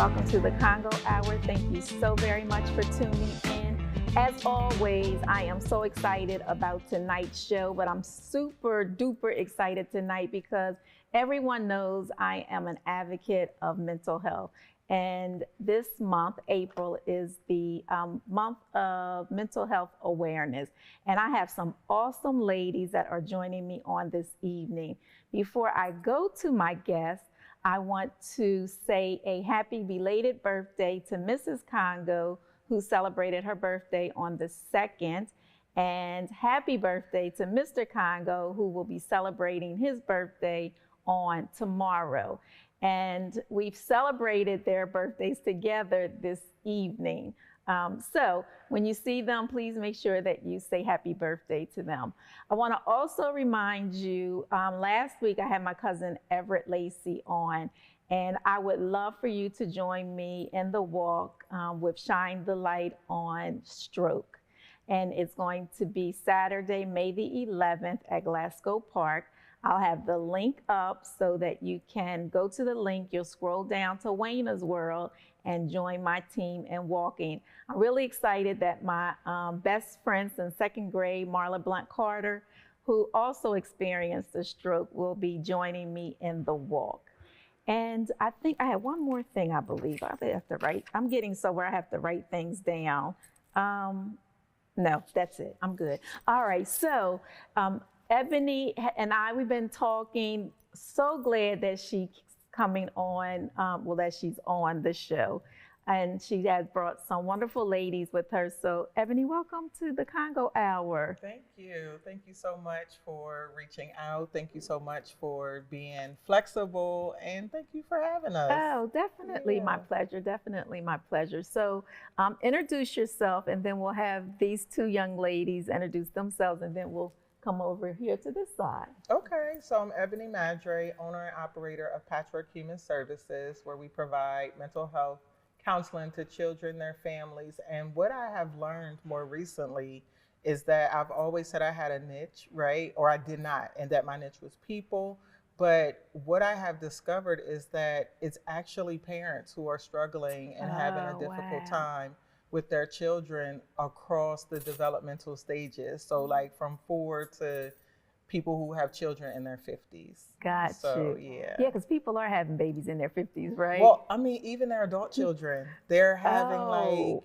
welcome to the Congo Hour. Thank you so very much for tuning in. As always, I am so excited about tonight's show, but I'm super duper excited tonight because everyone knows I am an advocate of mental health. And this month, April, is the month of mental health awareness. And I have some awesome ladies that are joining me on this evening. Before I go to my guests, I want to say a happy belated birthday to Mrs. Congo, who celebrated her birthday on the 2nd. And happy birthday to Mr. Congo, who will be celebrating his birthday on tomorrow. And we've celebrated their birthdays together this evening. So when you see them, please make sure that you say happy birthday to them. I want to also remind you, last week I had my cousin Everett Lacey on, and I would love for you to join me in the walk with Shine the Light on Stroke. And it's going to be Saturday, May the 11th at Glasgow Park. I'll have the link up so that you can go to the link. You'll scroll down to Waynna's World and join my team in walking. I'm really excited that my best friend since 2nd grade, Marla Blunt Carter, who also experienced a stroke, will be joining me in the walk. And I think I have one more thing, I believe. I have to write. I'm getting somewhere I have to write things down. No, that's it. I'm good. All right, so Ebony and I, we've been talking. So glad that she's coming on, that she's on the show. And she has brought some wonderful ladies with her. So Ebony, welcome to the Congo Hour. Thank you. Thank you so much for reaching out. Thank you so much for being flexible. And thank you for having us. Oh, definitely my pleasure. Definitely my pleasure. So introduce yourself, and then we'll have these two young ladies introduce themselves, and then we'll come over here to this side. Okay, so I'm Ebony Maddrey, owner and operator of Patchwork Human Services, where we provide mental health counseling to children, their families. And what I have learned more recently is that I've always said I had a niche, right? Or I did not, and that my niche was people. But what I have discovered is that it's actually parents who are struggling and having a difficult time with their children across the developmental stages. So like from 4 to people who have children in their 50s. Got so, you. Yeah. Yeah, because people are having babies in their 50s, right? Well, I mean, even their adult children, they're having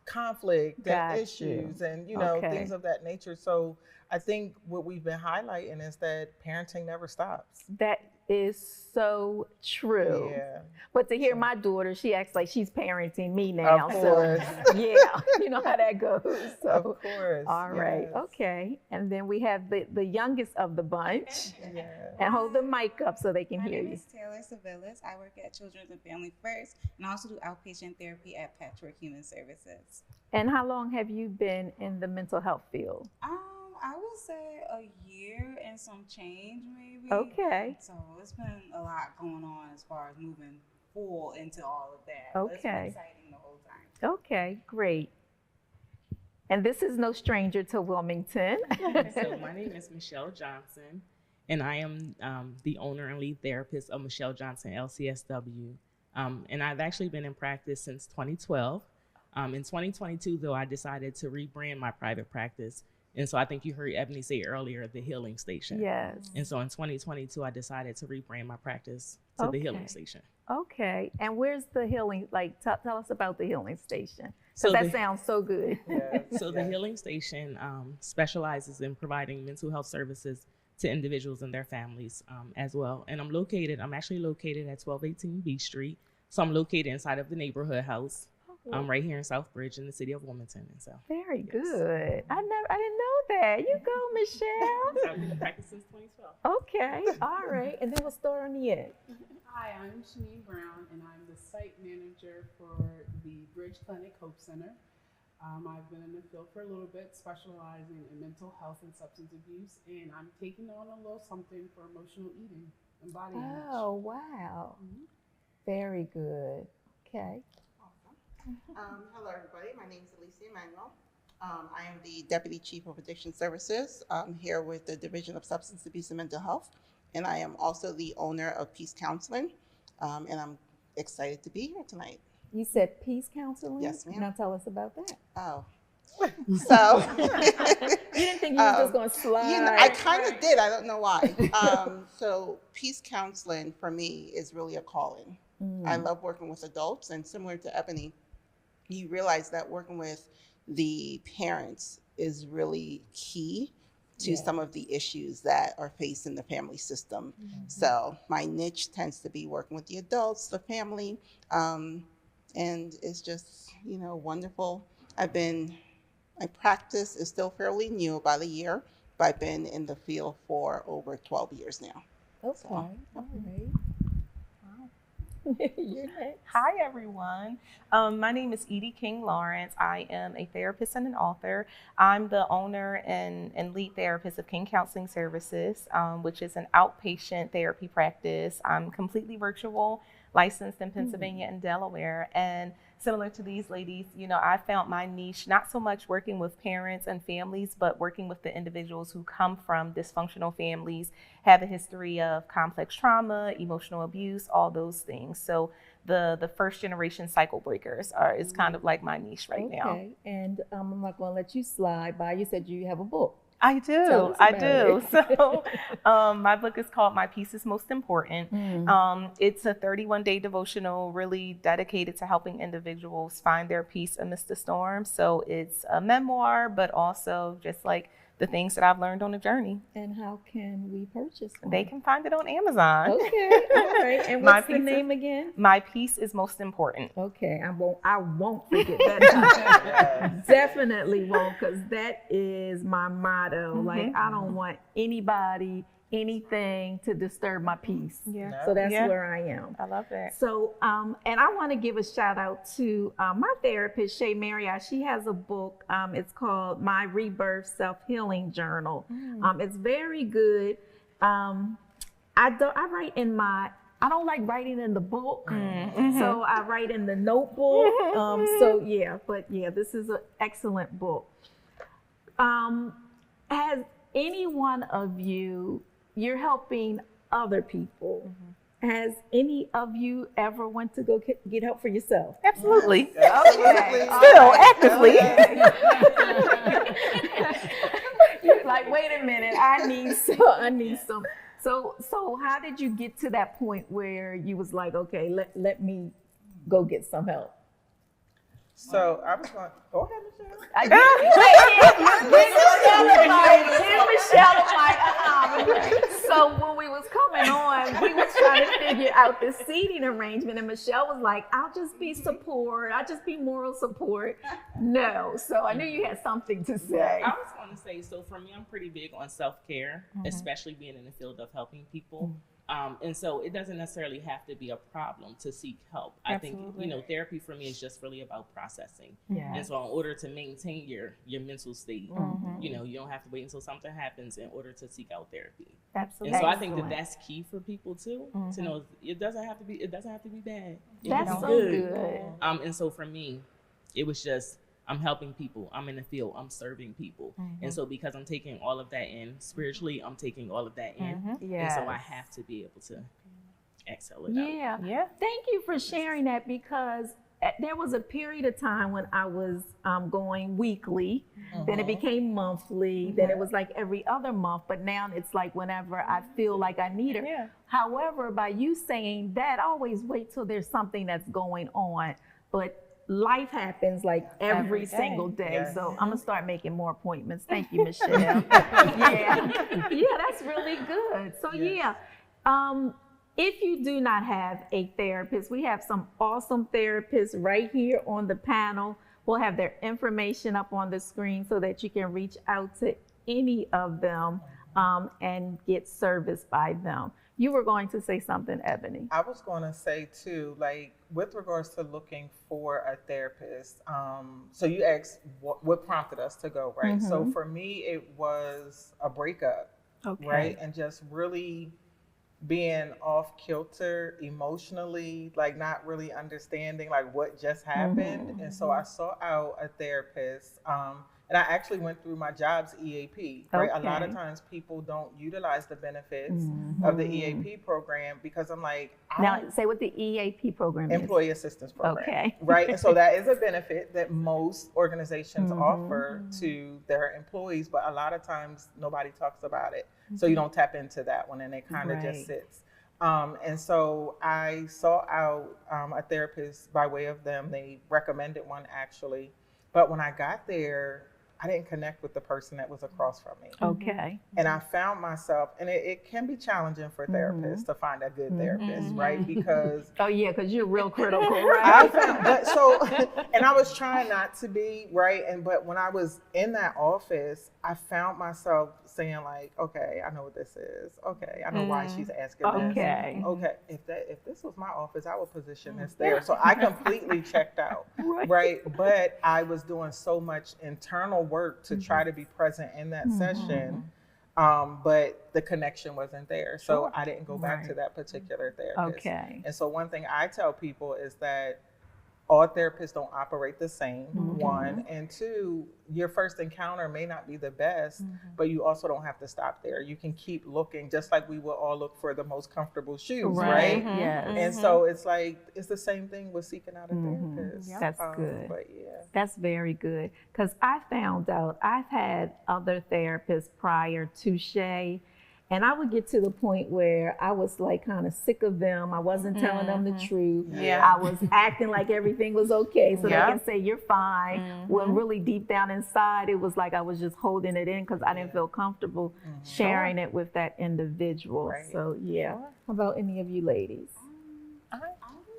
conflict and issues and, things of that nature. So I think what we've been highlighting is that parenting never stops. That is so true. Yeah. But to hear my daughter, she acts like she's parenting me now. Of course. So yeah, you know how that goes. So, of course. All right. Yes. Okay. And then we have the youngest of the bunch. Yeah. And hold the mic up so they can hear you. My name is Taylor Civilus. I work at Children's and Family First, and I also do outpatient therapy at Patchwork Human Services. And how long have you been in the mental health field? I would say a year and some change, maybe. Okay. So it's been a lot going on as far as moving full into all of that. Okay. But it's been exciting the whole time. Okay, great. And this is no stranger to Wilmington. So my name is Michelle Johnson, and I am the owner and lead therapist of Michelle Johnson LCSW. And I've actually been in practice since 2012. In 2022, though, I decided to rebrand my private practice. And so I think you heard Ebony say earlier, the Healing Station. Yes. And so in 2022, I decided to rebrand my practice to the Healing Station. Okay. And where's the healing? Like, tell us about the Healing Station. So that sounds so good. Yes. So the Healing Station specializes in providing mental health services to individuals and their families as well. And I'm actually located at 1218 B Street. So I'm located inside of the neighborhood house. Right here in Southbridge in the city of Wilmington. And so very good. I didn't know that. You go, Michelle. I've been in practice since 2012. Okay, all right. And then we'll start on the end. Hi, I'm Shaneen Brown, and I'm the site manager for the Bridge Clinic Hope Center. I've been in the field for a little bit, specializing in mental health and substance abuse, and I'm taking on a little something for emotional eating and body image. Oh, wow. Mm-hmm. Very good. Okay. Hello, everybody. My name is Alicia, Emmanuel. I am the Deputy Chief of Addiction Services here with the Division of Substance Abuse and Mental Health, and I am also the owner of Peace Counseling, and I'm excited to be here tonight. You said peace counseling? Yes, ma'am. Now tell us about that. Oh. So You didn't think you were just going to slide? I kind of did. I don't know why. So peace counseling for me is really a calling. I love working with adults, and similar to Ebony, you realize that working with the parents is really key to some of the issues that are faced in the family system. So my niche tends to be working with the adults, the family, and it's just, wonderful. My practice is still fairly new, about a year, but I've been in the field for over 12 years now. Okay, So, all right. You're next. Hi, everyone. My name is Edie King Lawrence. I am a therapist and an author. I'm the owner and lead therapist of King Counseling Services, which is an outpatient therapy practice. I'm completely virtual, licensed in Pennsylvania and Delaware. And similar to these ladies, I found my niche not so much working with parents and families, but working with the individuals who come from dysfunctional families, have a history of complex trauma, emotional abuse, all those things. So the first generation cycle breakers is kind of like my niche right now. Okay, and I'm not going to let you slide by. You said you have a book. I Tell do. us I about do. it. So my book is called My Peace is Most Important. It's a 31-day devotional really dedicated to helping individuals find their peace amidst the storm. So it's a memoir, but also just like the things that I've learned on the journey. And how can we purchase one? They can find it on Amazon. Okay, all right. And what's the name again? My Peace is Most Important. Okay, I won't forget that. Definitely won't, because that is my motto. Like, I don't want anybody, anything to disturb my peace. Yeah. So that's where I am. I love it. So, and I want to give a shout out to my therapist, Shay Marriott. She has a book. It's called My Rebirth Self-Healing Journal. It's very good. I don't like writing in the book, so I write in the notebook. This is an excellent book. Has any one of you, you're helping other people. Has any of you ever went to go get help for yourself? Absolutely. Okay. Still actively. You're like, wait a minute, I need some. So how did you get to that point where you was like, okay, let me go get some help? So I was going, go ahead, Michelle. So when we was coming on, we was trying to figure out the seating arrangement, and Michelle was like, I'll just be support. I'll just be moral support. No. So I knew you had something to say. I was going to say, so for me, I'm pretty big on self-care, especially being in the field of helping people. And so it doesn't necessarily have to be a problem to seek help. Absolutely. I think, therapy for me is just really about processing. Yeah. And so in order to maintain your mental state, you don't have to wait until something happens in order to seek out therapy. Absolutely. And so I think that's key for people too, to know it doesn't have to be bad. It That's can be so good. And so for me, it was just, I'm helping people. I'm in the field. I'm serving people. And so because I'm taking all of that in spiritually, I'm taking all of that in. And so I have to be able to exhale it out. Yeah. Thank you for sharing that, because there was a period of time when I was going weekly, then it became monthly, then it was like every other month, but now it's like whenever I feel like I need it. Yeah. However, by you saying that, I always wait till there's something that's going on. But life happens like every single day. Yes. So I'm gonna start making more appointments. Thank you, Michelle. Yeah, that's really good. So if you do not have a therapist, we have some awesome therapists right here on the panel. We'll have their information up on the screen so that you can reach out to any of them and get service by them. You were going to say something, Ebony. I was going to say too, like with regards to looking for a therapist. So you asked what prompted us to go, right? So for me, it was a breakup, right? And just really being off kilter emotionally, like not really understanding like what just happened. And so I sought out a therapist. And I actually went through my job's EAP, right? A lot of Okay. times people don't utilize the benefits of the EAP program because I'm like, Now, say what the EAP program is. Employee Assistance Program. Okay. Right? And so that is a benefit that most organizations offer to their employees, but a lot of times nobody talks about it. So you don't tap into that one and it kind of Right. just sits. And so I sought out a therapist by way of them. They recommended one actually. But when I got there, I didn't connect with the person that was across from me. Okay. And I found myself, and it can be challenging for therapists to find a good therapist, right? Because Oh yeah, because you're real critical, right? I found, but so, and I was trying not to be, right? But when I was in that office, I found myself saying like, okay, I know what this is. Okay, I know why she's asking this. Okay. Okay, if this was my office, I would position this there. So I completely checked out, Right. right? But I was doing so much internal work to try to be present in that session. But the connection wasn't there. So I didn't go back to that particular therapist. Okay. And so one thing I tell people is that all therapists don't operate the same, one. And two, your first encounter may not be the best, but you also don't have to stop there. You can keep looking, just like we will all look for the most comfortable shoes, right? Yes. And so it's like, it's the same thing with seeking out a therapist. That's good. But yeah. That's very good. Because I found out I've had other therapists prior to Shay, and I would get to the point where I was like kind of sick of them. I wasn't telling them the truth. Yeah. I was acting like everything was okay so Yeah. they can say you're fine. When really deep down inside, it was like I was just holding it in because I didn't feel comfortable sharing it with that individual. Right. So yeah. How about any of you ladies?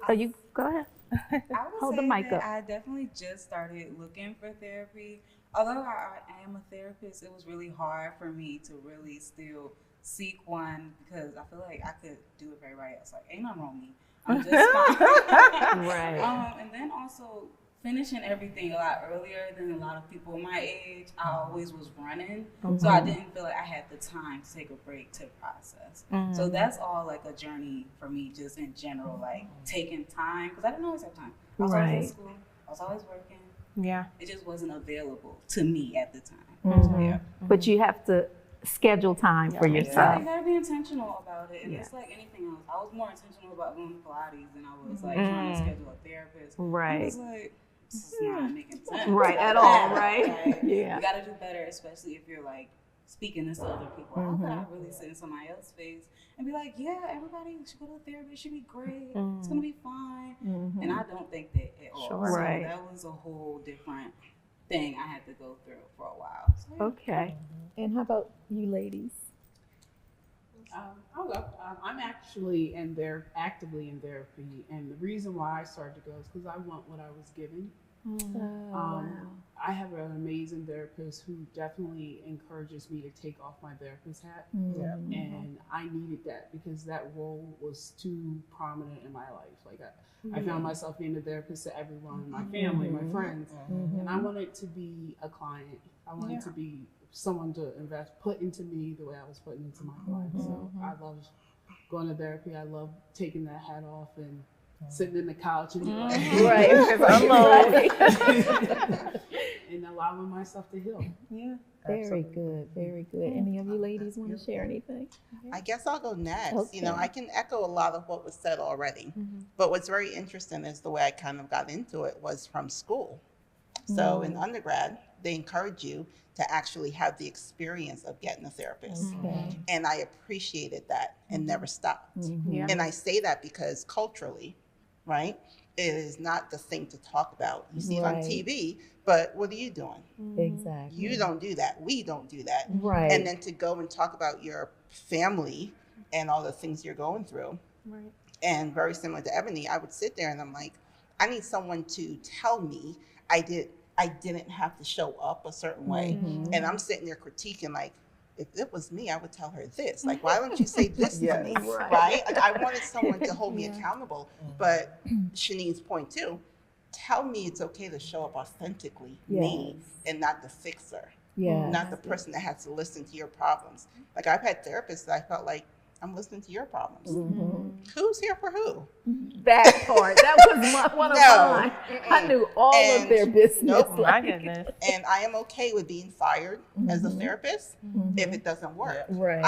So you go ahead. I would Hold the say mic that up. I definitely just started looking for therapy. Although I am a therapist, it was really hard for me to really still seek one because I feel like I could do it very right. It's like, ain't nothing wrong with me. I'm just fine. Right. And then also finishing everything a lot earlier than a lot of people my age. I always was running, so I didn't feel like I had the time to take a break to process. So that's all like a journey for me, just in general, like taking time, because I didn't always have time. I was always in school. I was always working. Yeah. It just wasn't available to me at the time. Mhm. So, yeah. But you have to schedule time for Yeah, yourself. you gotta be intentional about it, and Yeah. it's like anything else. I was more intentional about going to Pilates than I was like trying to schedule a therapist. Right. I was like, this is not making sense. Right, at all, right? Like, Yeah. You gotta do better, especially if you're like speaking this to other people. How could I really sit in somebody else's face and be like, yeah, everybody should go to a therapist, it should be great, it's gonna be fine. And I don't think that at all. Sure. So Right. that was a whole different thing I had to go through for a while. So, yeah. Okay. And how about you ladies? I'll go. I'm actually actively in therapy, and the reason why I started to go is because I want what I was given. I have an amazing therapist who definitely encourages me to take off my therapist hat, and I needed that because that role was too prominent in my life. Like I found myself being a therapist to everyone, my family, my friends, and I wanted to be a client. I wanted to be someone to put into me the way I was putting into my clients. So I love going to therapy. I love taking that hat off and sitting in the couch and Right. and allowing myself to heal. Yeah. Very good. Very good. Any of you ladies want to share anything? I guess I'll go next. Okay. You know, I can echo a lot of what was said already. But what's very interesting is the way I kind of got into it was from school. So in undergrad, they encourage you to actually have the experience of getting a therapist. And I appreciated that and never stopped. Yeah. And I say that because culturally, right, it is not the thing to talk about. You see it on Right. TV, but what are you doing? Exactly. You don't do that. We don't do that. Right. And then to go and talk about your family and all the things you're going through. Right. And very similar to Ebony, I would sit there and I'm like, I need someone to tell me I didn't have to show up a certain way. And I'm sitting there critiquing, like, if it was me, I would tell her this. Like, why don't you say this to me? Right? Like, I wanted someone to hold me accountable. But Shaneen's point too, tell me it's okay to show up authentically, me, and not the fixer. Yeah. Not the person that has to listen to your problems. Like, I've had therapists that I felt like I'm listening to your problems. Mm-hmm. Who's here for who? That part. That was one of mine. I knew all of their business. Nope. My goodness. And I am okay with being fired as a therapist if it doesn't work. Right.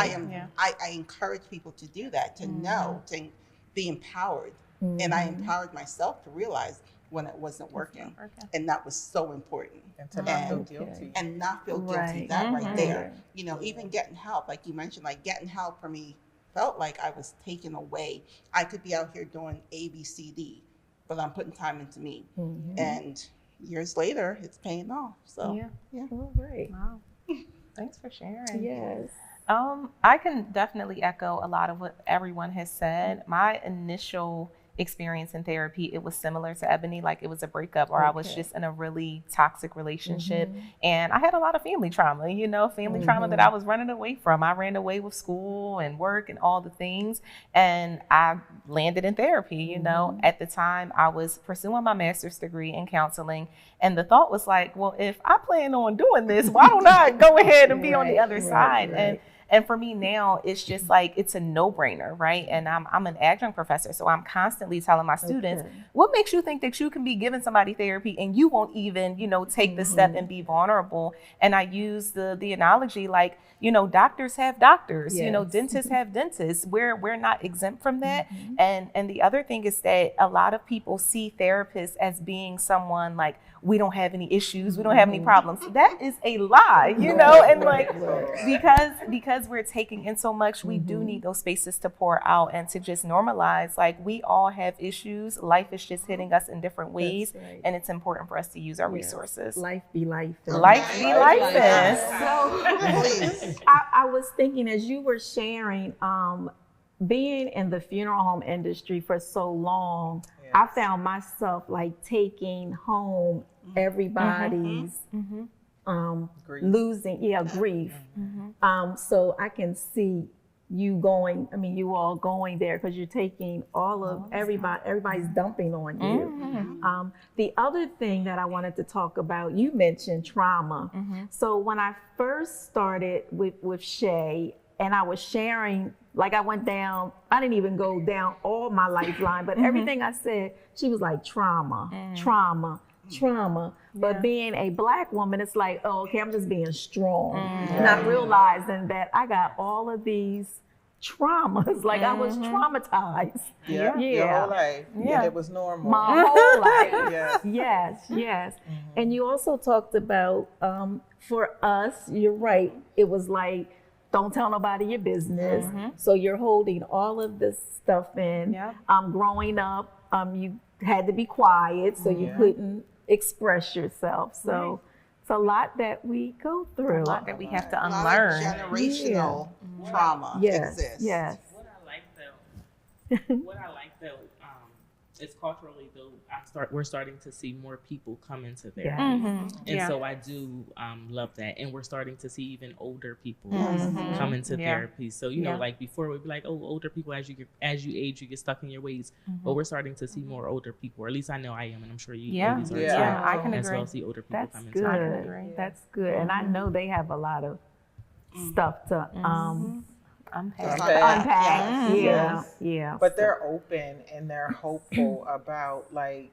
I encourage people to do that, to know, to be empowered. And I empowered myself to realize when it wasn't working. And that was so important. And to not feel guilty. And not feel guilty. That right there. You know, even getting help, like you mentioned, like getting help for me felt like I was taken away. I could be out here doing A, B, C, D, but I'm putting time into me. And years later, it's paying off. So, yeah. Oh, great. Wow. Thanks for sharing. Yes. I can definitely echo a lot of what everyone has said. My initial experience in therapy, it was similar to Ebony, like it was a breakup or I was just in a really toxic relationship and I had a lot of family trauma, family trauma that I was running away from. I ran away with school and work and all the things, and I landed in therapy. At the time I was pursuing my master's degree in counseling, and the thought was like, well, if I plan on doing this, why don't I go ahead and be on the other side? And for me now, it's just like, it's a no-brainer, right? And I'm an adjunct professor, so I'm constantly telling my students, what makes you think that you can be giving somebody therapy and you won't even, take the step and be vulnerable? And I use the analogy like, doctors have doctors, dentists have dentists. We're not exempt from that. And the other thing is that a lot of people see therapists as being someone like, we don't have any issues, we don't have any problems. That is a lie, and like, because we're taking in so much, we do need those spaces to pour out and to just normalize, like, we all have issues. Life is just hitting us in different ways. And it's important for us to use our resources. Life be life. Life be life. So I was thinking as you were sharing, being in the funeral home industry for so long, I found myself like taking home everybody's losing, grief. So I can see you all going there because you're taking all of everybody's dumping on you. The other thing that I wanted to talk about, you mentioned trauma. So when I first started with Shay and I was sharing, like I didn't even go down all my lifeline, but everything I said, she was like trauma. But being a Black woman, it's like, oh, okay, I'm just being strong. Not realizing that I got all of these traumas, like I was traumatized. Your whole life. Yeah. It was normal. My whole life. Yes. And you also talked about, for us, you're right, it was like, don't tell nobody your business. So you're holding all of this stuff in. Growing up, you had to be quiet, so you couldn't express yourself. So it's a lot that we go through. A lot that we have to unlearn. Generational trauma exists. Yes. What I like though, it's culturally though, we're starting to see more people come into therapy. So I do love that. And we're starting to see even older people come into therapy. So, like before we'd be like, oh, older people, as you age, you get stuck in your ways. But we're starting to see more older people, or at least I know I am, and I'm sure you ladies are I can as agree. well see older people That's come into good. therapy. That's good. And I know they have a lot of stuff to unpack. Yeah. But they're open and they're hopeful about like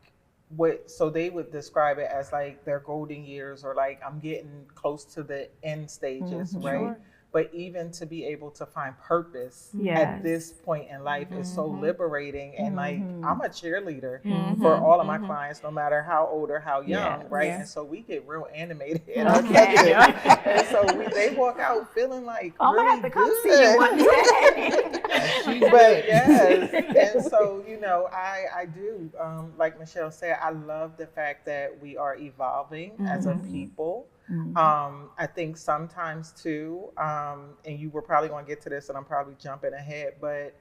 so they would describe it as like their golden years, or like I'm getting close to the end stages, right? Sure. But even to be able to find purpose at this point in life is so liberating. And like, I'm a cheerleader for all of my clients, no matter how old or how young, right? And so we get real animated in our sessions. And so they walk out feeling like, I'm really gonna have to come good. see you one day. But yes, and so, I do, like Michelle said, I love the fact that we are evolving as a people. I think sometimes too, and you were probably going to get to this and I'm probably jumping ahead, but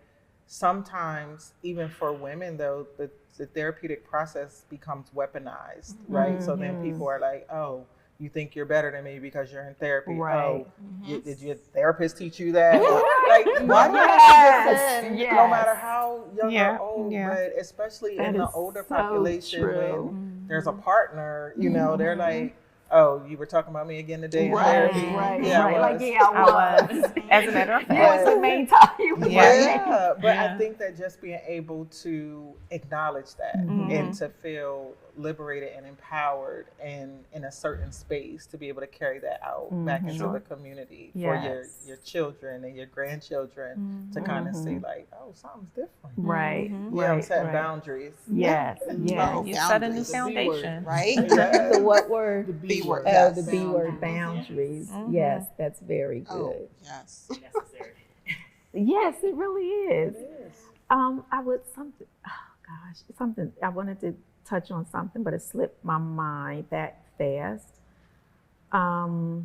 sometimes even for women though, the therapeutic process becomes weaponized, right? So then people are like, oh, you think you're better than me because you're in therapy. Right. Oh, did your therapist teach you that? Like, why do you have to defend, no matter how young or old, but especially in the older population when there's a partner, they're like, oh, you were talking about me again today in therapy? Right. Yeah, I Like, was. yeah, I was. As a matter of fact. That was the main time you were Yeah, but Yeah. I think that just being able to acknowledge that and to feel liberated and empowered and in a certain space to be able to carry that out back into the community for your children and your grandchildren to kind of see like, oh, something's different. Right. Yeah, I'm setting boundaries. Yes. Yes. Oh, You set a new boundaries. foundation. Right? The what word? The B word. Oh, Yes. the B word, boundaries. Yes, that's very good. Oh, yes. Necessary. Yes, it really is. It is. I would something I wanted to touch on something, but it slipped my mind that fast. I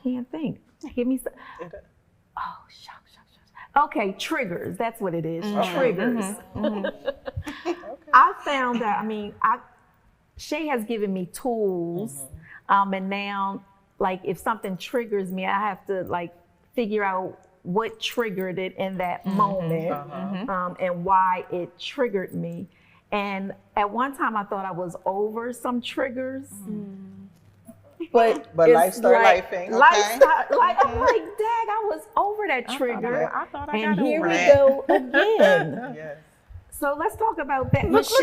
can't think. Give me some. Oh, shucks. Okay, triggers. That's what it is. Triggers. I found that. I mean, Shay has given me tools, and now, like, if something triggers me, I have to like figure out what triggered it in that moment, and why it triggered me. And at one time, I thought I was over some triggers, but But it's life start like, lifing. I'm like, dag, I was over that trigger, I thought I and got here over we it. go again. Yes. So let's talk about that, Michelle.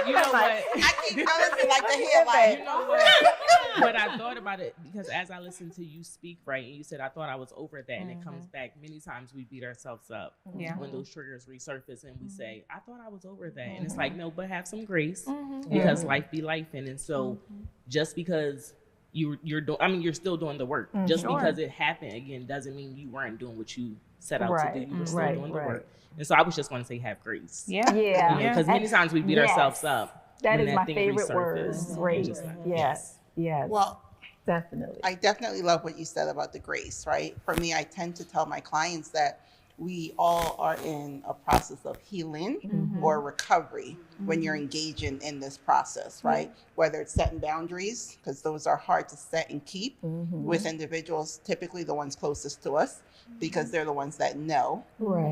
You know what? I keep noticing like the headline. You know what? But I thought about it because as I listened to you speak, right, and you said I thought I was over that, and it comes back many times. We beat ourselves up when those triggers resurface, and we say, "I thought I was over that," and it's like, no, but have some grace because life be life, and so just because you're doing, I mean, you're still doing the work. Just because it happened again doesn't mean you weren't doing what you set out to do. You were still doing the work. And so I was just going to say have grace. Yeah. Because many times we beat ourselves up. That when is my thing favorite word. resurfaced. Grace. Yes. Well, Definitely. I definitely love what you said about the grace, right? For me, I tend to tell my clients that we all are in a process of healing or recovery when you're engaging in this process, right? Whether it's setting boundaries, because those are hard to set and keep with individuals, typically the ones closest to us, because they're the ones that know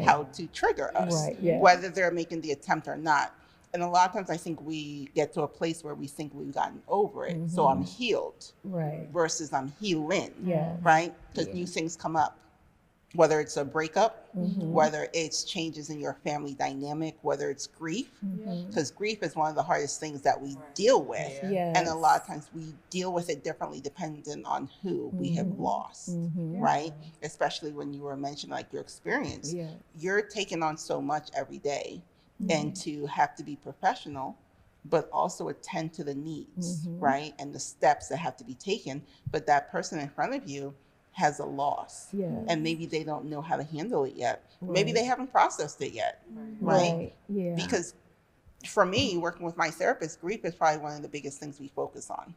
how to trigger us, whether they're making the attempt or not. And a lot of times I think we get to a place where we think we've gotten over it. So I'm healed versus I'm healing, right? Because new things come up, whether it's a breakup, whether it's changes in your family dynamic, whether it's grief, because grief is one of the hardest things that we deal with. And a lot of times we deal with it differently depending on who we have lost, right? Especially when you were mentioning like your experience. You're taking on so much every day. And to have to be professional, but also attend to the needs, right? And the steps that have to be taken. But that person in front of you has a loss. And maybe they don't know how to handle it yet. Maybe they haven't processed it yet, right? Because for me, working with my therapist, grief is probably one of the biggest things we focus on.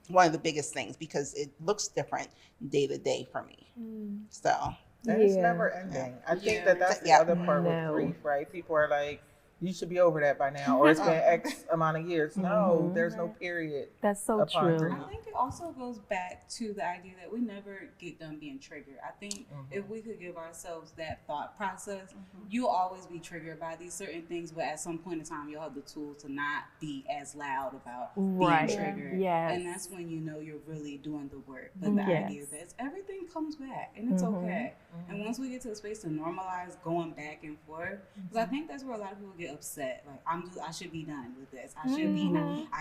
One of the biggest things, because it looks different day to day for me. So. And it's never ending. I think that's the other part with grief, right? People are like, you should be over that by now, or it's been X amount of years. No, there's no period. That's so true. Grief. I think it also goes back to the idea that we never get done being triggered. I think if we could give ourselves that thought process, you'll always be triggered by these certain things, but at some point in time, you'll have the tools to not be as loud about being triggered. And that's when you know you're really doing the work. But the idea that everything comes back, and it's okay. And once we get to a space to normalize going back and forth, because I think that's where a lot of people get upset. Like, I should be done with this. I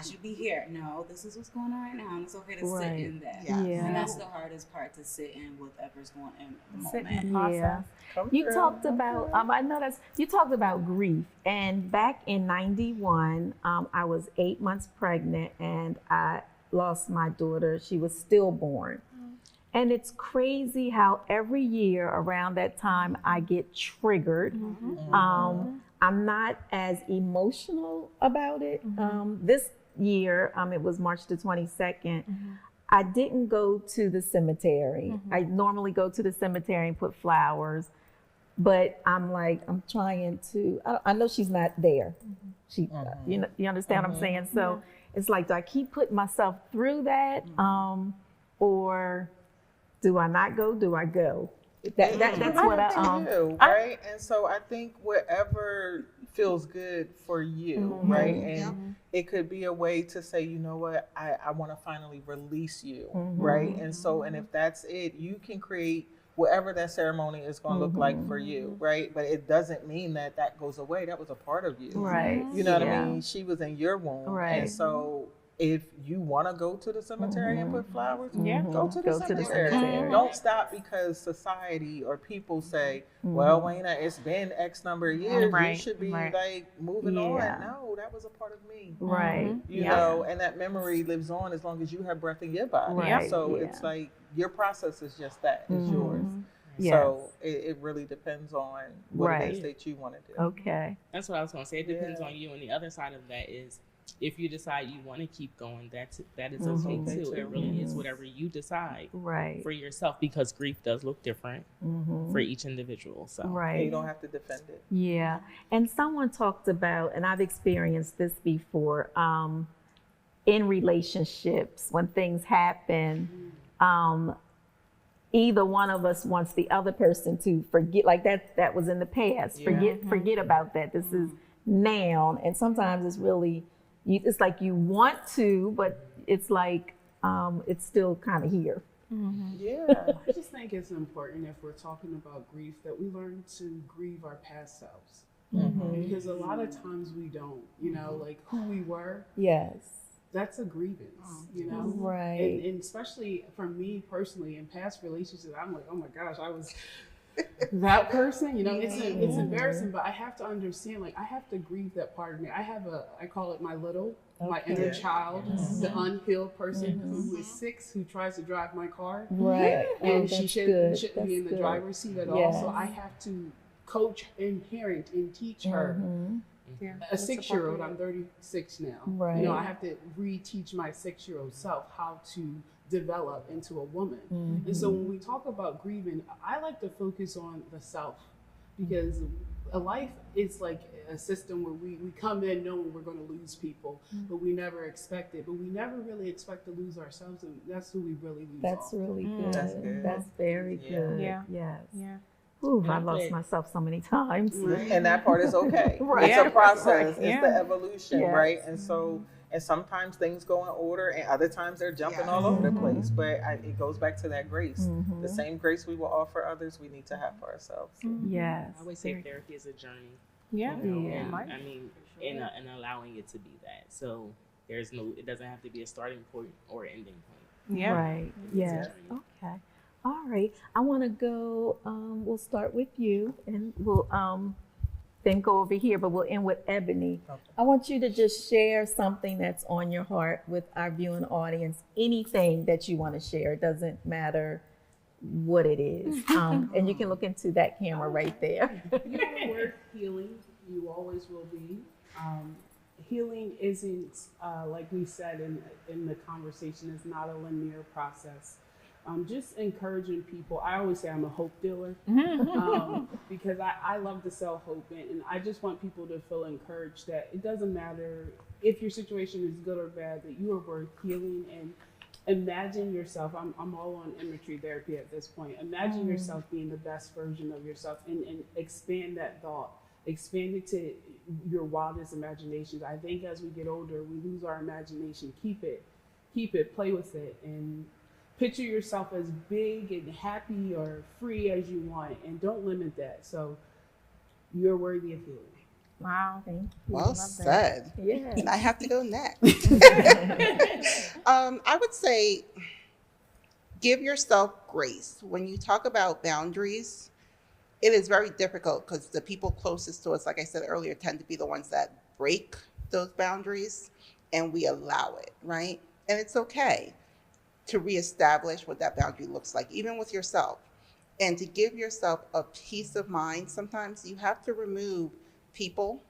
should be here. No, this is what's going on right now, and it's okay to sit in that. And that's the hardest part, to sit in whatever's going on in the moment. You talked about I know you talked about grief, and back in '91, I was 8 months pregnant, and I lost my daughter. She was stillborn. And it's crazy how every year around that time I get triggered. I'm not as emotional about it. This year, it was March the 22nd. I didn't go to the cemetery. I normally go to the cemetery and put flowers, but I'm trying to, I know she's not there. She, you understand what I'm saying? So it's like, do I keep putting myself through that? Or do I not go? Do I go? That's what I do, right? And so I think whatever feels good for you, right? And it could be a way to say, you know what, I want to finally release you, right? And so, and if that's it, you can create whatever that ceremony is going to look like for you, right? But it doesn't mean that that goes away. That was a part of you, Right. You know what I mean? She was in your womb, Right. and so if you want to go to the cemetery and put flowers, go to the Go to the cemetery. cemetery. Don't stop because society or people say, well, Waynna, it's been X number of years. You should be like moving on. No, that was a part of me. Right. You know, and that memory lives on as long as you have breath in your body. Right. So it's like your process is just that. It's yours. Yes. So it really depends on what it is that you want to do. Okay. That's what I was going to say. It depends on you. And the other side of that is, if you decide you want to keep going, that is okay too. It really is whatever you decide for yourself, because grief does look different for each individual. So and you don't have to defend it. Yeah. And someone talked about, and I've experienced this before, in relationships, when things happen, either one of us wants the other person to forget, like that was in the past. Forget about that. This is now. And sometimes it's really, it's like you want to, but it's like it's still kind of here. I just think it's important, if we're talking about grief, that we learn to grieve our past selves. Because a lot of times we don't, you know, like who we were. Yes. That's a grievance, you know? Right. And especially for me personally, in past relationships, I'm like, oh my gosh, I was that person, you know? It's embarrassing, but I have to understand, like, I have to grieve that part of me. I call it my inner child, the unhealed person who is 6, who tries to drive my car. Right. And she shouldn't be in the driver's seat at all. So I have to coach and parent and teach her. A 6-year-old, I'm 36 now. Right. You know, I have to reteach my 6-year-old self how to develop into a woman. And so when we talk about grieving, I like to focus on the self, because a life is like a system where we come in knowing we're going to lose people, but we never expect it. But we never really expect to lose ourselves, and that's who we really lose. That's really good. That's good. That's very good. Yeah. Yes. Yeah. Ooh, I lost myself so many times. And that part is okay. It's a process. It's the evolution, right? And so, and sometimes things go in order, and other times they're jumping all over the place. But it goes back to that grace. The same grace we will offer others, we need to have for ourselves. Yes. I always say therapy is a journey. Yeah. You know? And, I mean, and allowing it to be that. So it doesn't have to be a starting point or an ending point. Yeah. Right. Yes. Okay. All right. I want to go, we'll start with you, and we'll then go over here, but we'll end with Ebony. Okay. I want you to just share something that's on your heart with our viewing audience, anything that you want to share. It doesn't matter what it is. And you can look into that camera right there. You know the word healing, you always will be. Healing isn't, like we said in the conversation, is not a linear process. Just encouraging people. I always say I'm a hope dealer, because I love to sell hope, and I just want people to feel encouraged that it doesn't matter if your situation is good or bad, that you are worth healing. And imagine yourself, I'm all on imagery therapy at this point, imagine yourself being the best version of yourself, and expand that thought, expand it to your wildest imaginations. I think as we get older, we lose our imagination. Keep it, play with it, and picture yourself as big and happy or free as you want, and don't limit that. So you're worthy of healing. Wow. Thank you. Well said. Yeah. I have to go next. I would say give yourself grace. When you talk about boundaries, it is very difficult because the people closest to us, like I said earlier, tend to be the ones that break those boundaries, and we allow it, right? And it's okay to reestablish what that boundary looks like, even with yourself. And to give yourself a peace of mind, sometimes you have to remove people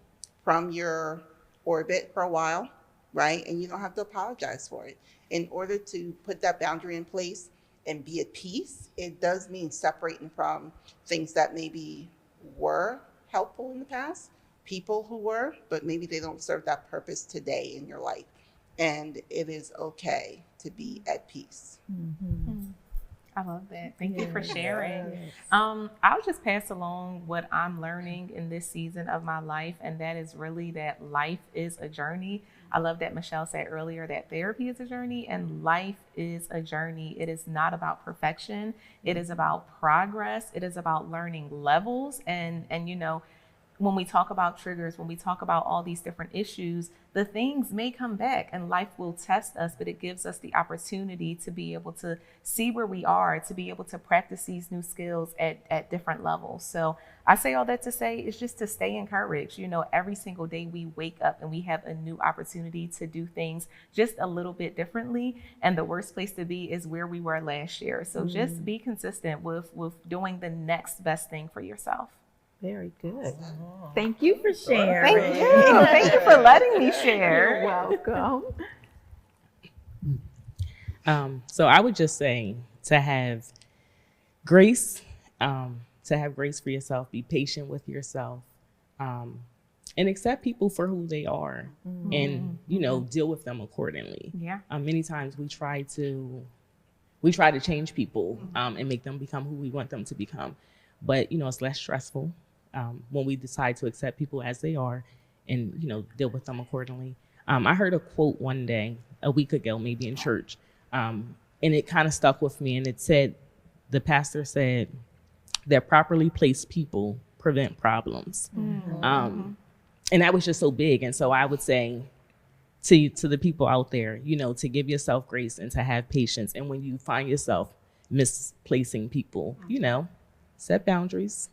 from your orbit for a while, right? And you don't have to apologize for it. In order to put that boundary in place and be at peace, it does mean separating from things that maybe were helpful in the past, people who were, but maybe they don't serve that purpose today in your life. And it is okay to be at peace. I love that. Thank you for sharing. I'll just pass along what I'm learning in this season of my life, and that is really that life is a journey. I love that Michelle said earlier that therapy is a journey and life is a journey. It is not about perfection. It is about progress. It is about learning levels. And you know, when we talk about triggers, when we talk about all these different issues, the things may come back and life will test us, but it gives us the opportunity to be able to see where we are, to be able to practice these new skills at different levels. So I say all that to say is just to stay encouraged. You know, every single day we wake up and we have a new opportunity to do things just a little bit differently. And the worst place to be is where we were last year. So just be consistent with doing the next best thing for yourself. Very good. Thank you for sharing. Thank you. Thank you for letting me share. You're welcome. So I would just say to have grace for yourself, be patient with yourself, and accept people for who they are, and you know, deal with them accordingly. Yeah. Many times we try to change people and make them become who we want them to become, but you know, it's less stressful when we decide to accept people as they are and, you know, deal with them accordingly. I heard a quote one day, a week ago, maybe in church, and it kind of stuck with me. And it said, the pastor said that properly placed people prevent problems. And that was just so big. And so I would say to the people out there, you know, to give yourself grace and to have patience. And when you find yourself misplacing people, you know, set boundaries,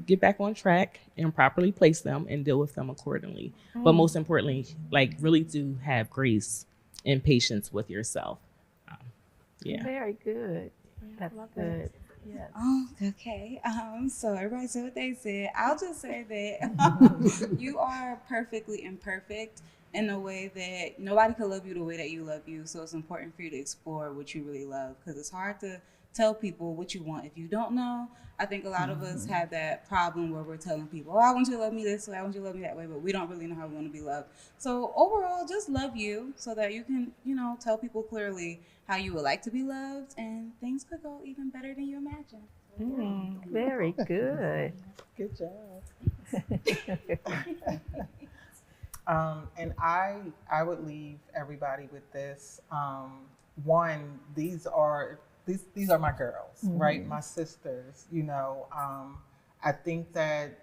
get back on track and properly place them and deal with them accordingly. But most importantly, like, really do have grace and patience with yourself. Very good. That's good. Yes. Oh, okay. So everybody said what they said. I'll just say that you are perfectly imperfect in a way that nobody could love you the way that you love you. So it's important for you to explore what you really love, because it's hard to tell people what you want if you don't know. I think a lot of us have that problem where we're telling people, oh, I want you to love me this way, I want you to love me that way, but we don't really know how we want to be loved. So overall, just love you so that you can, you know, tell people clearly how you would like to be loved, and things could go even better than you imagine. Very good. Good job. And I would leave everybody with this. One, these are my girls, right? My sisters, you know. I think that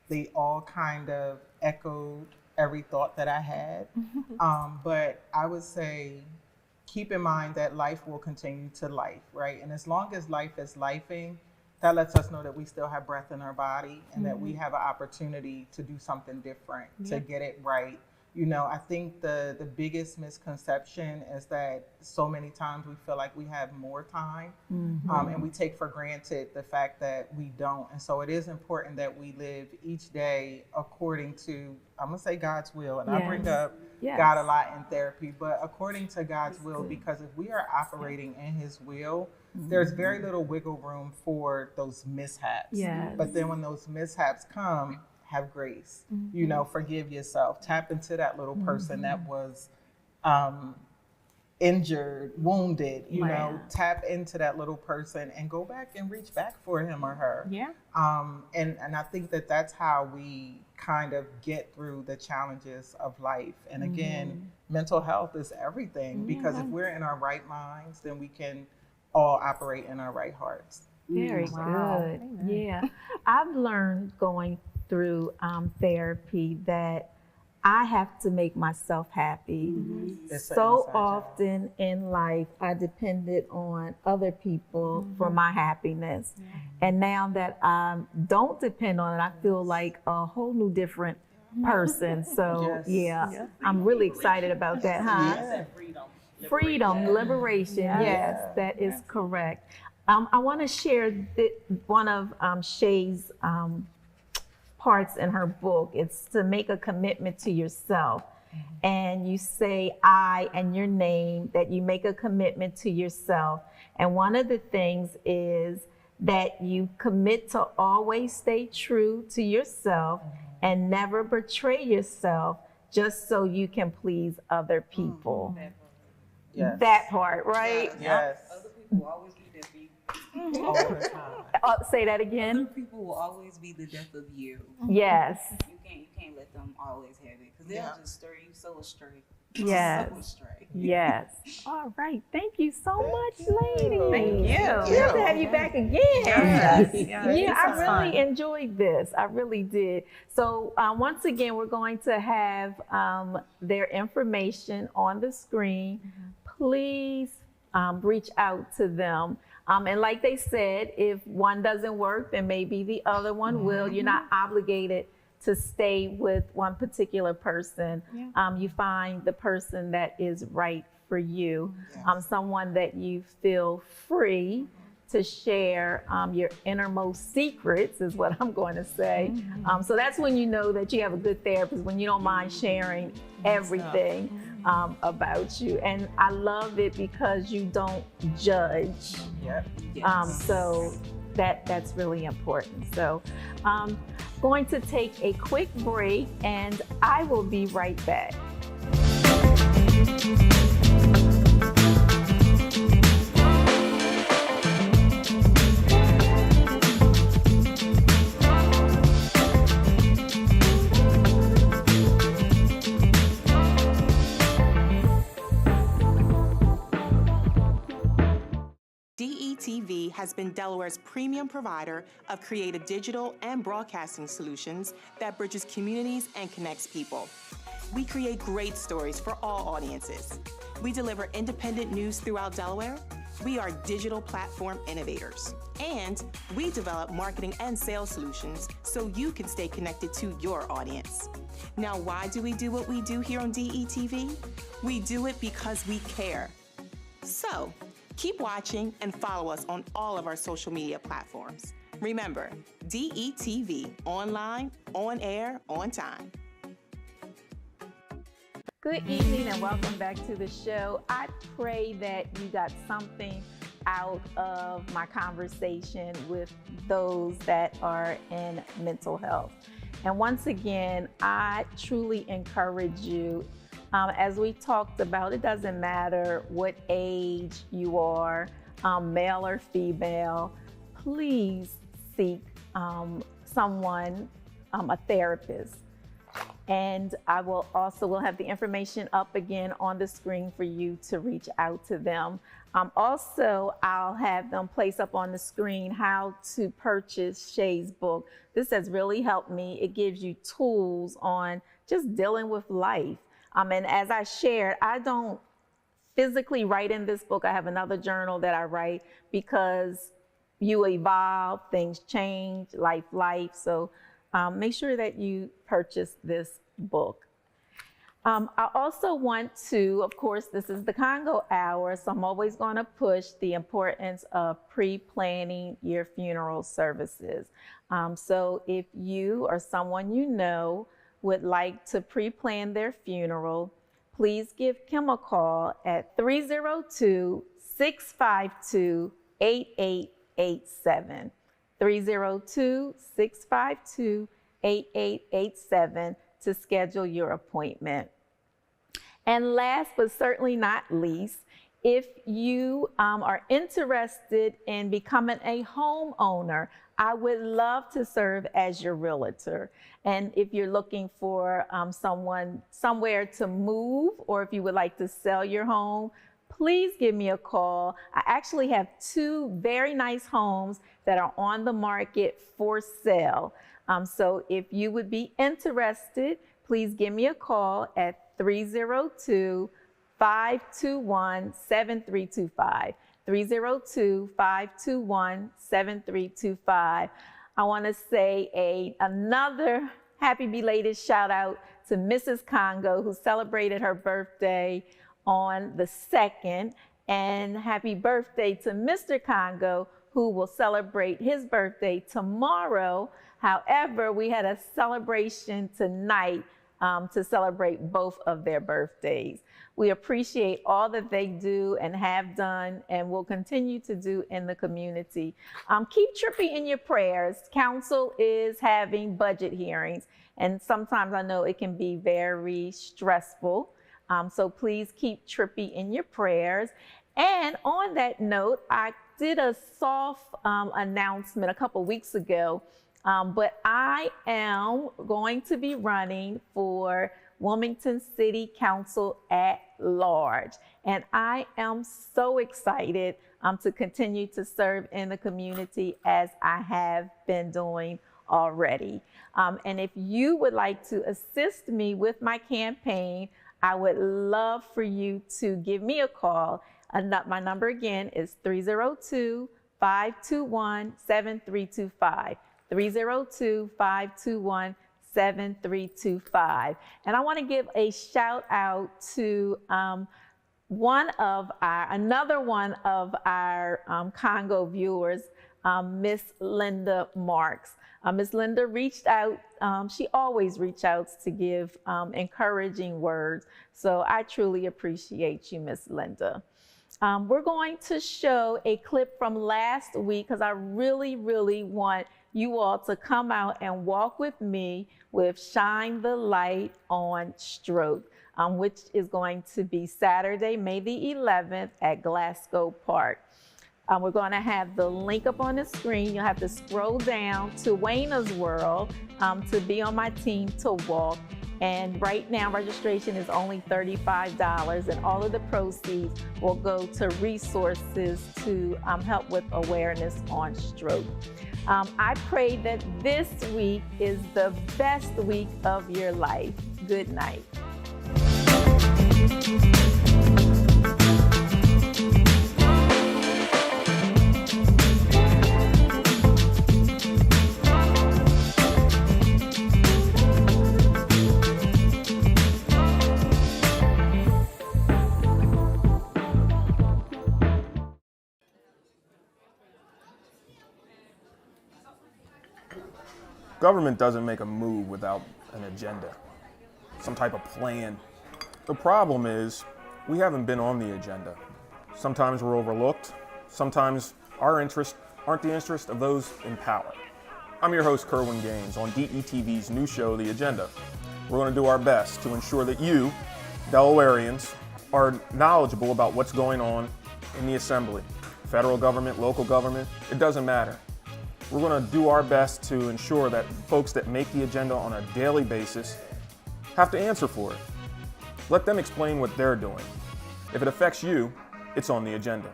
they all kind of echoed every thought that I had. But I would say, keep in mind that life will continue to life, right? And as long as life is lifing, that lets us know that we still have breath in our body and that we have an opportunity to do something different, to get it right. You know, I think the biggest misconception is that so many times we feel like we have more time, and we take for granted the fact that we don't. And so it is important that we live each day according to, I'm gonna say, God's will. And I bring up God a lot in therapy, but according to God's will, because if we are operating in His will, there's very little wiggle room for those mishaps. But then when those mishaps come, have grace, you know, forgive yourself, tap into that little person that was injured, wounded, you know, tap into that little person and go back and reach back for him or her. And I think that that's how we kind of get through the challenges of life. And again, mental health is everything, because if we're in our right minds, then we can all operate in our right hearts. Very good. Yeah. I've learned going through therapy that I have to make myself happy. So often in life, I depended on other people for my happiness. And now that I don't depend on it, I feel like a whole new different person. So I'm really excited about that, huh? Freedom, liberation. Yes, that is correct. I want to share one of Shay's parts in her book. It's to make a commitment to yourself. And you say I and your name, that you make a commitment to yourself. And one of the things is that you commit to always stay true to yourself and never betray yourself just so you can please other people. That part, right? Yes. Other people always need to be All the time. Say that again. Other people will always be the death of you. Yes. You can't let them always have it because they'll just stir you so astray. Yes. So astray. Yes. All right. Thank you so much, ladies. Thank you. Good to have you back again. Yes. Yeah, I really enjoyed this. I really did. So once again, we're going to have their information on the screen. Please reach out to them. And like they said, if one doesn't work, then maybe the other one will. You're not obligated to stay with one particular person. You find the person that is right for you, someone that you feel free to share your innermost secrets is what I'm going to say. So that's when you know that you have a good therapist, when you don't mind sharing everything about you. And I love it because you don't judge. So that's really important. So going to take a quick break and I will be right back. DETV has been Delaware's premium provider of creative digital and broadcasting solutions that bridges communities and connects people. We create great stories for all audiences. We deliver independent news throughout Delaware. We are digital platform innovators. And we develop marketing and sales solutions so you can stay connected to your audience. Now, why do we do what we do here on DETV? We do it because we care. So, keep watching and follow us on all of our social media platforms. Remember, DETV, online, on air, on time. Good evening and welcome back to the show. I pray that you got something out of my conversation with those that are in mental health. And once again, I truly encourage you, as we talked about, it doesn't matter what age you are, male or female, please seek someone, a therapist. And I will have the information up again on the screen for you to reach out to them. Also, I'll have them place up on the screen how to purchase Shay's book. This has really helped me. It gives you tools on just dealing with life. And as I shared, I don't physically write in this book. I have another journal that I write because you evolve, things change, life. So make sure that you purchase this book. I also want to, of course, this is the Congo hour, so I'm always going to push the importance of pre-planning your funeral services. So if you or someone you know would like to pre-plan their funeral, please give Kim a call at 302-652-8887. 302-652-8887 to schedule your appointment. And last but certainly not least, if you are interested in becoming a homeowner, I would love to serve as your realtor. And if you're looking for somewhere to move, or if you would like to sell your home, please give me a call. I actually have 2 very nice homes that are on the market for sale. So if you would be interested, please give me a call at 302-521-7325. 302-521-7325. I want to say another happy belated shout out to Mrs. Congo, who celebrated her birthday on the 2nd, and happy birthday to Mr. Congo, who will celebrate his birthday tomorrow. However, we had a celebration tonight to celebrate both of their birthdays. We appreciate all that they do and have done and will continue to do in the community. Keep Trippy in your prayers. Council is having budget hearings, and sometimes I know it can be very stressful. So please keep Trippy in your prayers. And on that note, I did a soft announcement a couple weeks ago, but I am going to be running for Wilmington City Council at large. And I am so excited to continue to serve in the community as I have been doing already. And if you would like to assist me with my campaign, I would love for you to give me a call. My number again is 302-521-7325. 302-521-7325. And I want to give a shout out to another one of our Congo viewers, Miss Linda Marks. Miss Linda reached out. She always reaches out to give encouraging words. So I truly appreciate you, Miss Linda. We're going to show a clip from last week because I really, really want you all to come out and walk with me with Shine the Light on Stroke, which is going to be Saturday, May the 11th at Glasgow Park. We're going to have the link up on the screen. You'll have to scroll down to Waynna's World to be on my team to walk. And right now, registration is only $35, and all of the proceeds will go to resources to help with awareness on stroke. I pray that this week is the best week of your life. Good night. Government doesn't make a move without an agenda, some type of plan. The problem is we haven't been on the agenda. Sometimes we're overlooked. Sometimes our interests aren't the interest of those in power. I'm your host, Kerwin Gaines, on DETV's new show, The Agenda. We're going to do our best to ensure that you, Delawareans, are knowledgeable about what's going on in the Assembly. Federal government, local government, it doesn't matter. We're going to do our best to ensure that folks that make the agenda on a daily basis have to answer for it. Let them explain what they're doing. If it affects you, it's on the agenda.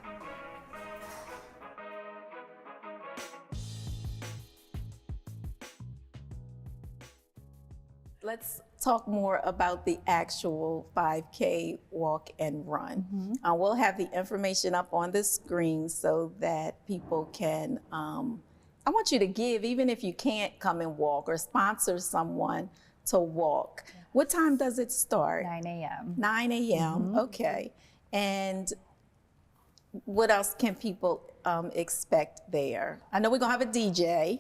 Let's talk more about the actual 5K walk and run. We'll have the information up on the screen so that people can, I want you to give, even if you can't come and walk, or sponsor someone to walk. What time does it start? 9 a.m. 9 a.m., okay. And what else can people expect there? I know we're gonna have a DJ.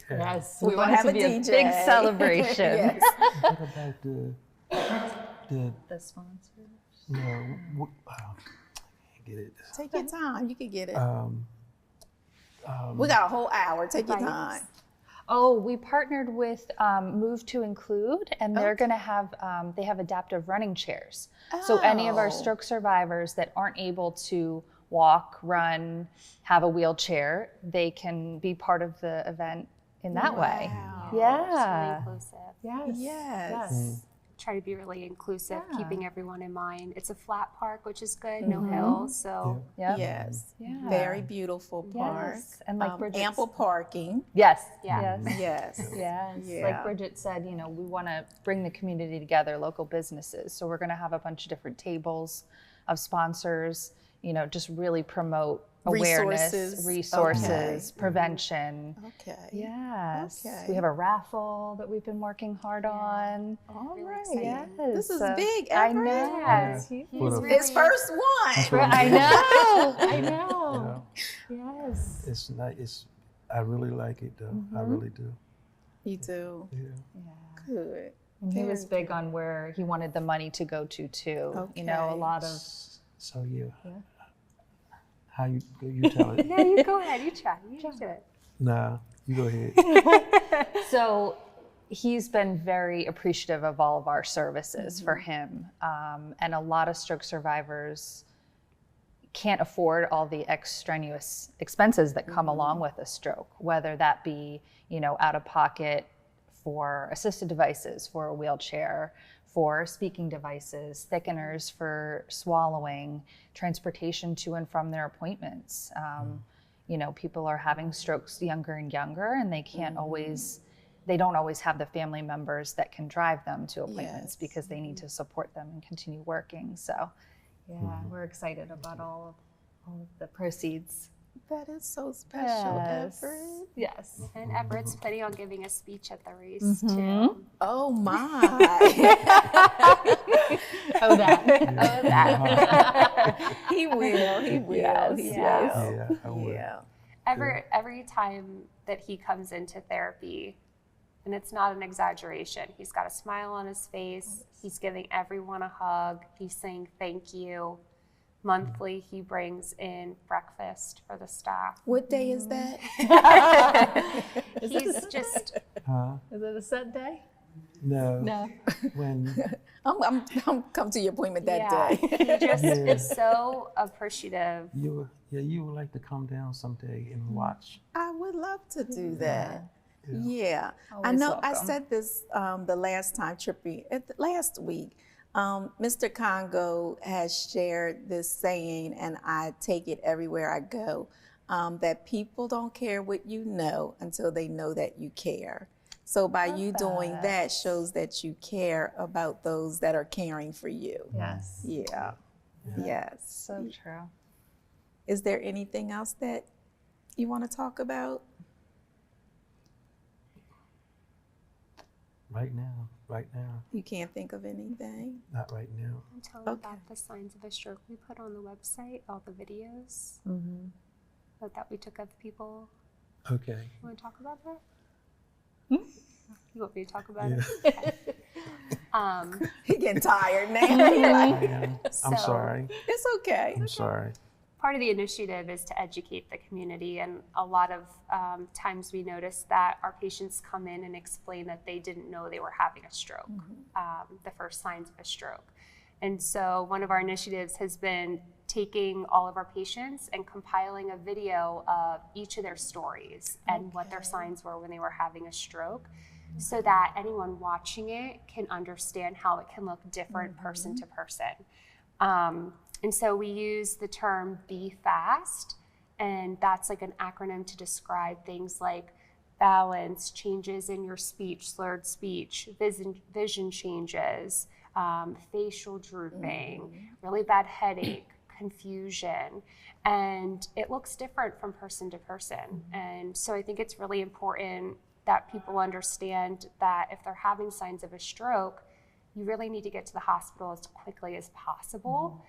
Yes, we want it to be a big celebration. Yes. What about the sponsors? No, I can't get it. Take your time. You can get it. We got a whole hour. Take your time. Oh, we partnered with Move to Include, and they're going to have, they have adaptive running chairs. So any of our stroke survivors that aren't able to walk, run, have a wheelchair, they can be part of the event in that way. Yeah. It's really inclusive. Yes. Yes. Try to be really inclusive, keeping everyone in mind. It's a flat park, which is good, no hills, so. Yes. Very beautiful park. Yes. And like Bridget, ample parking. Yes. Yeah. Yes. Yes. Yeah. Like Bridget said, you know, we want to bring the community together, local businesses. So we're going to have a bunch of different tables of sponsors, you know, just really promote awareness, resources, prevention. Okay. Yes. Okay. We have a raffle that we've been working hard on. All Really right. exciting. Yes. This is big. I Everett. know. His first one. I know. I know. Yes. It's not. It's. I really like it though. I really do. You do. Yeah. Good. And he was big on where he wanted the money to go to too. You know, a lot of. So yeah. How you tell it? No, you go ahead. You try. You do it. Nah, you go ahead. So he's been very appreciative of all of our services for him. And a lot of stroke survivors can't afford all the extraneous expenses that come along with a stroke, whether that be, out of pocket for assisted devices, for a wheelchair, for speaking devices, thickeners for swallowing, transportation to and from their appointments. People are having strokes younger and younger, and they don't always have the family members that can drive them to appointments because they need to support them and continue working. So we're excited about all of the proceeds. That is so special, Everett. Yes. And Everett's planning on giving a speech at the race too. Oh my. that. He will. Yes. Yeah, I will. Yeah. Every time that he comes into therapy, and it's not an exaggeration, he's got a smile on his face. He's giving everyone a hug. He's saying thank you. Monthly, he brings in breakfast for the staff. What day is that? He's just. Is it a set day? No. When I'm come to your appointment that day. He just is so appreciative. you would like to come down someday and watch. I would love to do that. Yeah. I Always know welcome. I said this the last time, Trippy, last week. Mr. Congo has shared this saying, and I take it everywhere I go, that people don't care what you know until they know that you care. So by you doing that shows that you care about those that are caring for you. Yes. Yeah. Yes. So true. Is there anything else that you want to talk about? Right now. You can't think of anything? Not right now. And tell them about the signs of a stroke we put on the website, all the videos that we took of people. Okay. You want to talk about that? You want me to talk about it? Okay. He's getting tired now. I'm sorry. It's okay. I'm sorry. Part of the initiative is to educate the community, and a lot of times we notice that our patients come in and explain that they didn't know they were having a stroke, the first signs of a stroke. And so one of our initiatives has been taking all of our patients and compiling a video of each of their stories and what their signs were when they were having a stroke, so that anyone watching it can understand how it can look different person to person. And so we use the term Be Fast, and that's like an acronym to describe things like balance, changes in your speech, slurred speech, vision changes, facial drooping, really bad headache, confusion, and it looks different from person to person. And so I think it's really important that people understand that if they're having signs of a stroke, you really need to get to the hospital as quickly as possible.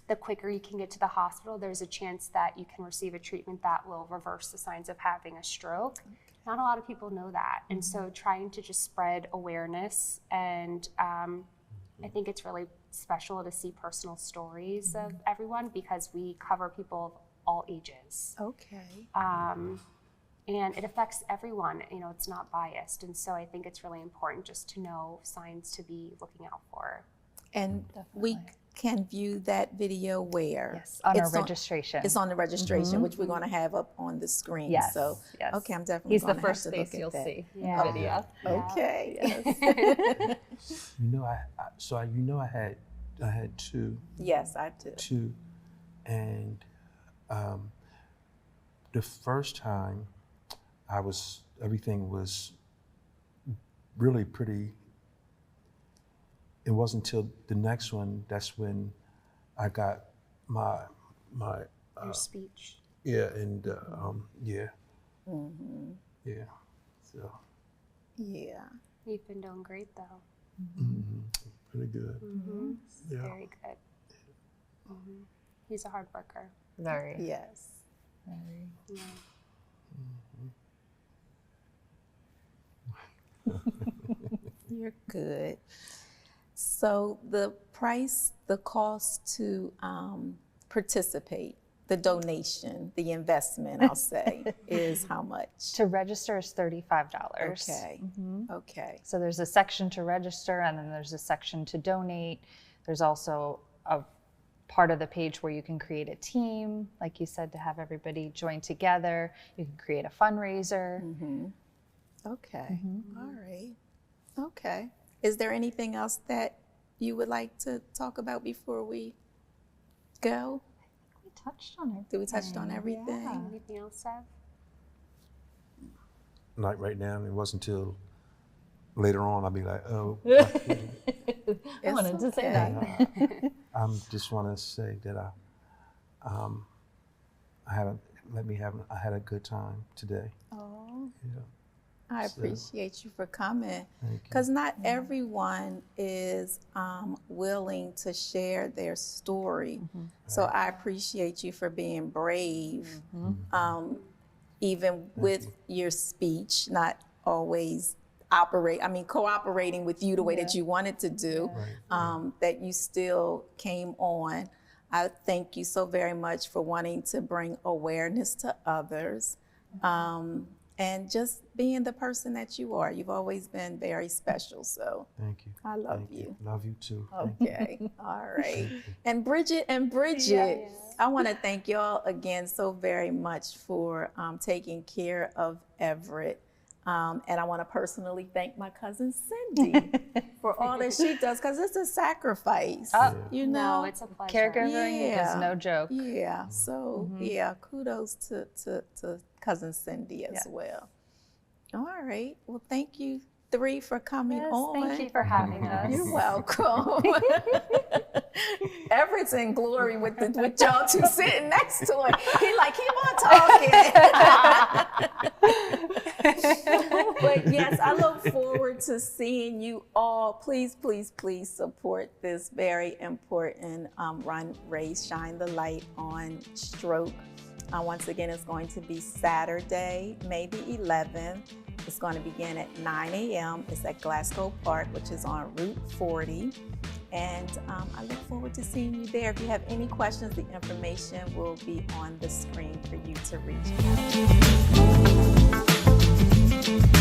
The quicker you can get to the hospital, there's a chance that you can receive a treatment that will reverse the signs of having a stroke. Not a lot of people know that. And so trying to just spread awareness, and I think it's really special to see personal stories of everyone, because we cover people of all ages. Okay. And it affects everyone, it's not biased. And so I think it's really important just to know signs to be looking out for. And we can view that video where? Yes, on our registration. It's on the registration, which we're going to have up on the screen. Yes. So, yes. Okay, I'm definitely He's going the to have first to face look you'll at that. see in Yeah. the video. Okay. Yes. I had two. Yes, I do. Two, and the first time everything was really pretty. It wasn't until the next one that's when I got my Your speech. yeah, and yeah. So Yeah. You've been doing great though. pretty good. Yeah. Very good. He's a hard worker. Very. Yes. Very. Yeah. You're good. So the cost to participate, the donation, the investment, I'll say, is how much? To register is $35. Okay. Okay. So there's a section to register, and then there's a section to donate. There's also a part of the page where you can create a team, like you said, to have everybody join together. You can create a fundraiser. Okay. All right. Okay. Is there anything else that you would like to talk about before we go? We touched on it. Did we touch on everything? Yeah. Anything else, Sev? Not right now. It wasn't until later on I'll be like, oh. I wanted to say that. I just want to say that I had a good time today. Oh. Yeah. I appreciate you for coming, Thank you. because not everyone is willing to share their story. So I appreciate you for being brave, even with your speech, not always cooperating with you the way that you wanted to do, that you still came on. I thank you so very much for wanting to bring awareness to others. And just being the person that you are. You've always been very special, so thank you. I love Thank you. Love you too. Okay, all right. And Bridget, I want to thank y'all again so very much for taking care of Everett. And I want to personally thank my cousin Cindy for all that she does, because it's a sacrifice. You know, No, it's a pleasure. Caregiving is no joke. Yeah, so kudos to cousin Cindy as well. All right, well, thank you three for coming on. Thank you for having us. You're welcome. Everett's in glory with y'all two sitting next to him. He like, keep on talking. But yes, I look forward to seeing you all. Please, please, please support this very important run, raise, shine the light on stroke. Once again, it's going to be Saturday, May the 11th. It's going to begin at 9 a.m. It's at Glasgow Park, which is on Route 40. And I look forward to seeing you there. If you have any questions, the information will be on the screen for you to reach out.